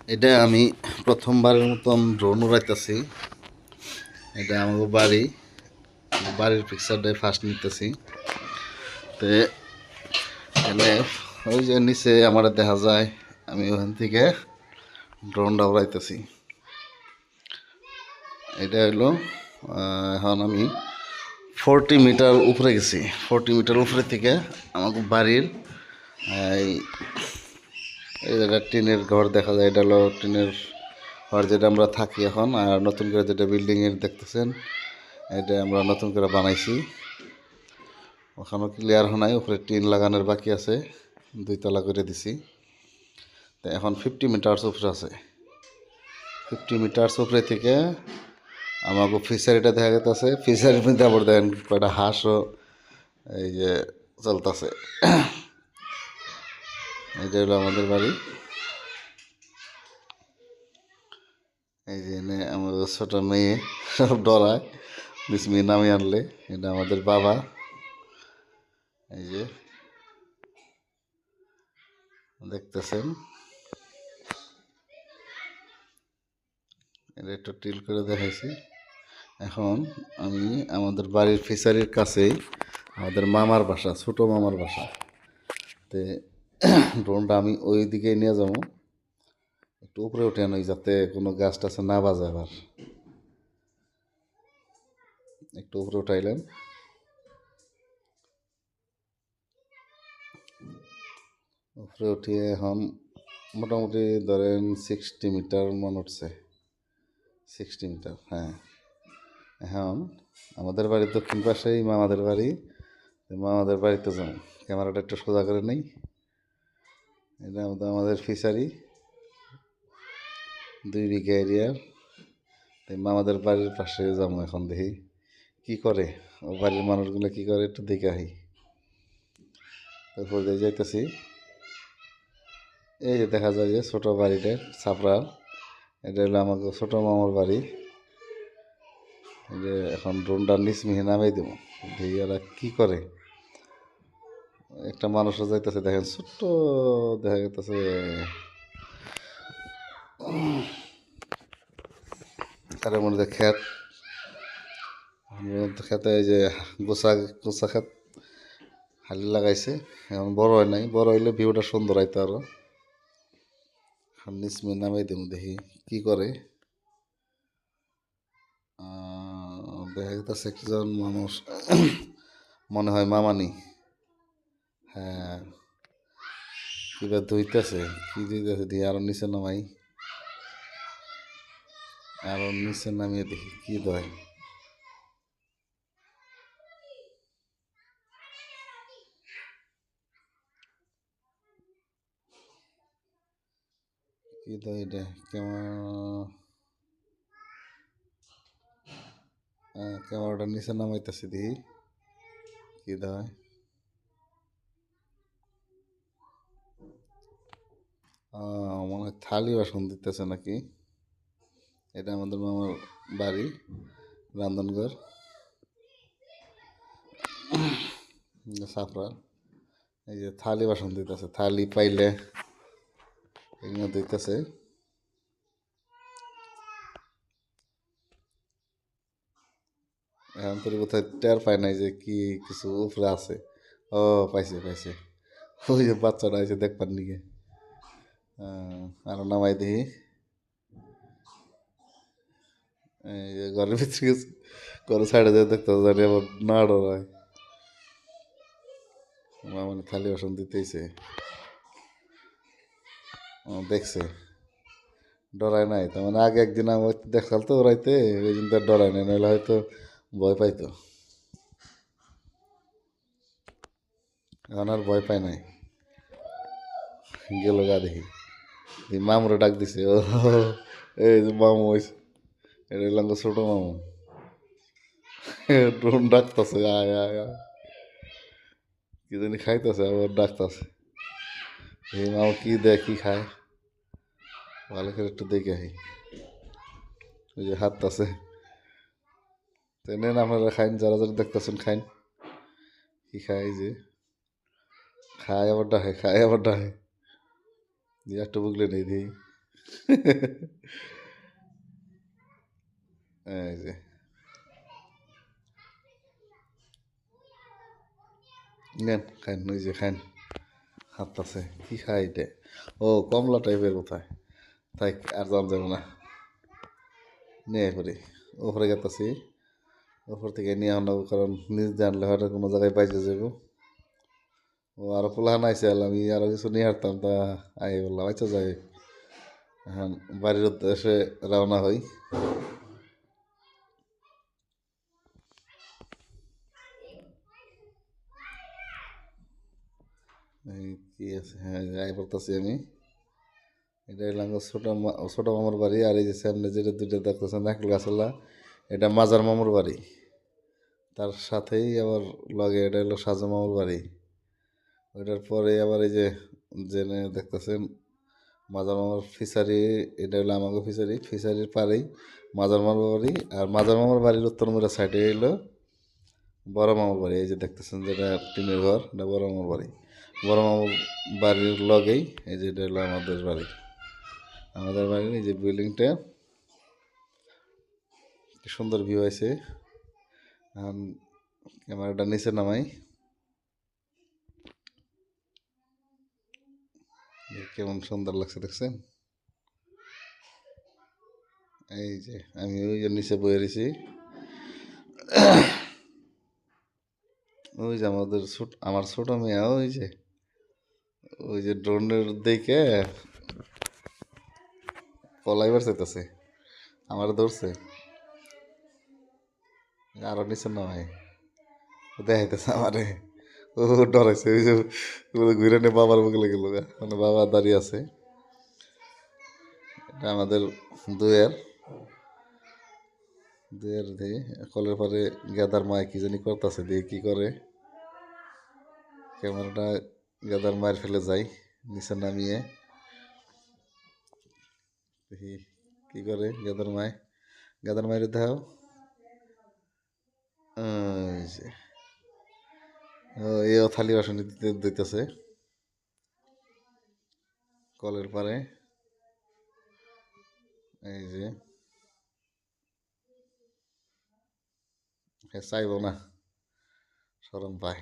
এটা আমি প্রথমবারের মতন ড্রোন উড়াইতেছি। এটা আমাকে বাড়ির পিকচারটাই ফার্স্ট নিতেছি। তো এখানে ওই যে নিচে আমার দেখা যায়, আমি ওখান থেকে ড্রোনটা উড়াইতেছি। এটা হলো এখন আমি 40 মিটার উপরে গেছি। 40 মিটার উপরে থেকে আমাকে বাড়ির এই এই জায়গা টিনের ঘর দেখা যায়। এটা হলো টিনের ঘর যেটা আমরা থাকি এখন। আর নতুন করে যেটা বিল্ডিংয়ের দেখতেছেন, এটা আমরা নতুন করে বানাইছি। ওখানেও ক্লিয়ার হয় নাই, উপরে টিন লাগানোর বাকি আছে, 2 তলা করে দিছি। তো এখন 50 মিটার উপরে আছে। 50 মিটার উপরে থেকে আমাকে ফিশারিটা দেখা যেতেছে। ফিশারির মধ্যে আবার দেখেন কয়টা হাঁসও এই যে চলতেছে। এটা হলো আমাদের বাড়ি। এই যে এনে আমাদের ছোট মেয়ে সব ডরায় বিস্মি নামে আনলে। এটা আমাদের বাবা। এই যে দেখতেছেন, এটা একটু টিল করে দেখাইছি। এখন আমি আমাদের বাড়ির ফিশারির কাছেই আমাদের মামার বাসা, ছোট মামার বাসা। তে ড্রোনটা আমি ওই দিকে নিয়ে যাবো, একটু উপরে উঠে আনি যাতে কোনো গাছ টাছে না বাজে। আবার একটু উপরে উঠাইলাম। উপরে উঠিয়ে এখন মোটামুটি ধরেন 60 মিটার মনে উঠছে। 60 মিটার, হ্যাঁ। এখন আমাদের বাড়ির দক্ষিণ পাশেই মামাদের বাড়ি। মামাদের বাড়িতে যাবো। ক্যামেরাটা একটু সোজা করে নেই। এটা আমাদের ফিশারি, 2 বিঘা এরিয়ার। তাই মামাদের বাড়ির পাশে যাবো এখন, দেখি কি করে ও বাড়ির মানুষগুলো কি করে একটু দেখে আহি। তারপর দিয়ে যাইতেছি। এই যে দেখা যায় যে ছোট বাড়িটা ছাপড়া, এটা হলো আমাকে ছোট মামার বাড়ি। এই যে এখন ড্রোনটা নিচ মিহে নামাই দেবো, দেখি ওরা কি করে। একটা মানুষও যাইতেছে, দেখেন ছোট্ট দেখা যাইতেছে। তার মধ্যে ক্ষেত, খেতে এই যে গোসা গোসা ক্ষেত হালি লাগাইছে। এখন বড় হয় নাই, বড় হইলে ভিউটা সুন্দর হইতো আরো। নিচ মিহে নামাই দেবো, দেখি কি করে। দেখা যাচ্ছে একজন মানুষ, মনে হয় মামানি। হ্যাঁ, কিবা ধুইতেছে, কি ধুইতেছে, দিয়ে আরো নিচে নামাই, আরো নিচে নামিয়ে দেখি কি ধয়। কি ধয় এটা কেমন, ক্যামেরাটা নিচে নামাইতেছি, দেখি কি ধয়। মনে হয় থালি বাসন দিতেছে নাকি। এটা আমাদের মামার বাড়ি, রান্ধনঘর, সাফরা। এই যে থালি বাসন দিতেছে, থালি পাইলে এগুলো দিতেছে। এখন তোর কোথায় টের পায় নাই যে কি কিছু উপরে আছে। ও, পাইছে পাইছে, ওই যে বাচ্চাটা আছে দেখবার নিকে। আরো নামাই দিই। এই যে ঘরের ভিতরে গেছে, ঘরের সাইডে যেয়ে দেখতে জানি আবার না ডরায়। মানে থালি বাসন দিতেইছে। দেখছে, ডরায় নাই। তার মানে আগে একদিন আমি দেখাল তো ওরাইতে, ওই জন্য তার ডরায় নাই, নাহলে হয়তো ভয় পাইতো। এখন আর ভয় পায় নাই, গেল গা দেখি। মামুরে ডাক দিছে, ও এই যে মামু হয়েছে, এটা হইলাম ছোট মামু। ড্রোন ডাকতেছে, আয় আয় আয়, কি জানি খাইতেছে, আবার ডাকতেছে। এই মামু কি দেয় কি খায়, ভালো করে একটু দেখে আহি। ওই যে হাঁটতেছে। তো নেন আপনারা খাইন, যারা যারা দেখতেছেন খাইন। কি খায়, এই যে খায় আবার ডাকে, খায় আবার ডাকে, দিয়ে একটু বুগলে নেই দিই, এই যে নেন খান, ওই যে খান, হাঁটতাছে কি খাই এটা? ও কমলা টাইপের কোথায়, তাই আর জান যাবে না, নিয়ে পড়ি ওপরে গেতাছি, ওপর থেকে নিয়ে আনবো, কারণ নিজ জানলে হয়তো কোনো জায়গায় বাইজে যাবো। ও আরো পোলাহান আইসে, আমি আরো কিছু নিয়ে হাঁটতাম, তা আই বললাম আচ্ছা যাই, এখন বাড়ির উদ্দেশ্যে রওনা হই। এই কি আছে, হ্যাঁ যাই পড়তেছি আমি। এটা হইলাম গো ছোট মামার বাড়ি, আর এই যে সামনে যেটা দুইটা দেখতেছেন নারকেল গাছওয়ালা, এটা মাজার মামুর বাড়ি। তার সাথেই আবার লগে এটা হলো সাজু মামুর বাড়ি। ওইটার পরে আবার এই যে জেনে দেখতেছেন মাজার মামার ফিশারি, এটা হলো আমাকে ফিশারি, ফিশারির পাড়েই মাজার মামার বাড়ি। আর মাজার মামার বাড়ির উত্তর মুড়া সাইডে হইলো বড় মামার বাড়ি। এই যে দেখতেছেন যেটা টিনের ঘর, এটা বড় মামার বাড়ি। বড় মামার বাড়ির লগেই এই যে এটা হলো আমাদের বাড়ি। আমাদের বাড়ির এই যে বিল্ডিংটা, কি সুন্দর ভিউ আছে। এখন ক্যামেরাটা নিচে নামাই, কেমন সুন্দর লাগছে দেখছেন। এই যে আমি ওই যে নিচে বয়ে রয়েছি, ওই যে আমাদের ছোট, আমার ছোট মেয়ে ওই যে ড্রোনের দিকে পলাইবার চাইতেছে, আমার ধরছে, আরো নিচে নামাই দেখাইতেছে আমারে। ও ডরাইছে, ওই যে ঘুরে নিয়ে বাবার বগলে গেল, মানে বাবা দাঁড়িয়ে আছে। এটা আমাদের দুয়ের দুয়ের দিয়ে কলের পরে গাদার মায় কি জানি করতেছে, দিয়ে কি করে, ক্যামেরাটা গাদার মায়ের ফেলে যাই নিচে নামিয়ে দেখি কি করে গাদার মায়ের দেখাও। ওই যে এও থালি বাসন দিতে দিতেছে কলের পারে। এই যে চাইব না, সরম পায়।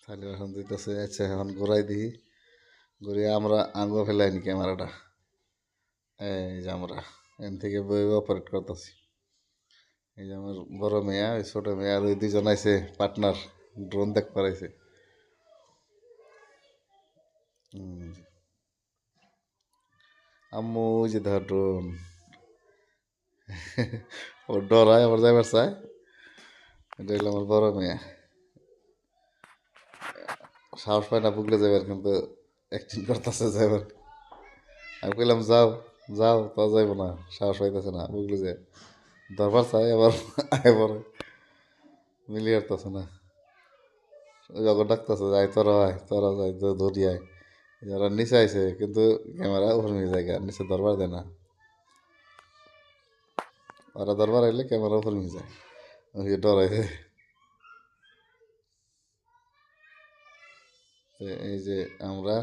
থালি বাসন দিতেছে। আচ্ছা এখন ঘুরাই দিই, ঘুরিয়ে আমরা আঙ্গ ফেলাই নি ক্যামেরাটা। এই যে আমরা এন থেকে বই অপারেট করতেছি। এই যে আমার বড় মেয়া, ওই ছোট মেয়া, আর ওই দুজন আইছে পার্টনার, ড্রোন দেখ পারাইছে। আম্মু ওই যে ধর ড্রোন, ও ডরায় আবার যাইবার চায়। এটা হইলো আমার বড় মেয়া, সাহস পায় না বুকলে যাইবার, কিন্তু অ্যাক্টিং করতেছে যাইবার। আমি কইলাম যাও যাও, তা যাইব না, সাহস পাইতেছে না বুকলে যায়, দরবার চাই আবার আয় পরে মিলিয়ে আসতেছে না। ওই যখন ডাকতেছে যাই, তোরা যাই তো ধরি আয়। যারা নিচে আইছে কিন্তু ক্যামেরা উপর নিয়ে যায়, নিচে দরবার দেয় না। ওরা দরবার আইলে ক্যামেরা উপর নিয়ে যায়, ওই ডরাইছে। তো এই যে আমরা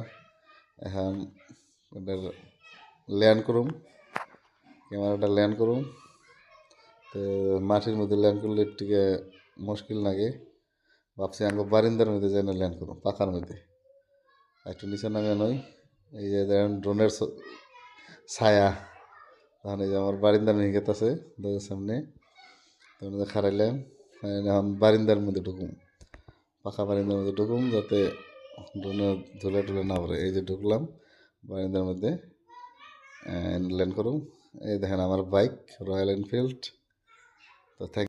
এখন এটার ল্যান্ড করুম, ক্যামেরাটা ল্যান্ড করুম। তো মাটির মধ্যে ল্যান্ড করলে একটু মুশকিল লাগে, ভাবছি আঙ্গ বারিন্দার মধ্যে যেন ল্যান্ড করুম, পাখার মধ্যে একটু নিচে নামে নই। এই যে দেখেন ড্রোনের ছায়া, তখন এই যে আমার বারিন্দার নিয়ে গেতেছে দরজার সামনে, তখন খারাইলাম। এখন বারিন্দার মধ্যে ঢুকুম, পাখা বারিন্দার মধ্যে ঢুকুম, যাতে ড্রোনে ধুলে টুলে না পড়ে। এই যে ঢুকলাম বারিন্দার মধ্যে, ল্যান্ড করুম। এই দেখেন আমার বাইক রয়্যাল এনফিল্ড। তো থ্যাংক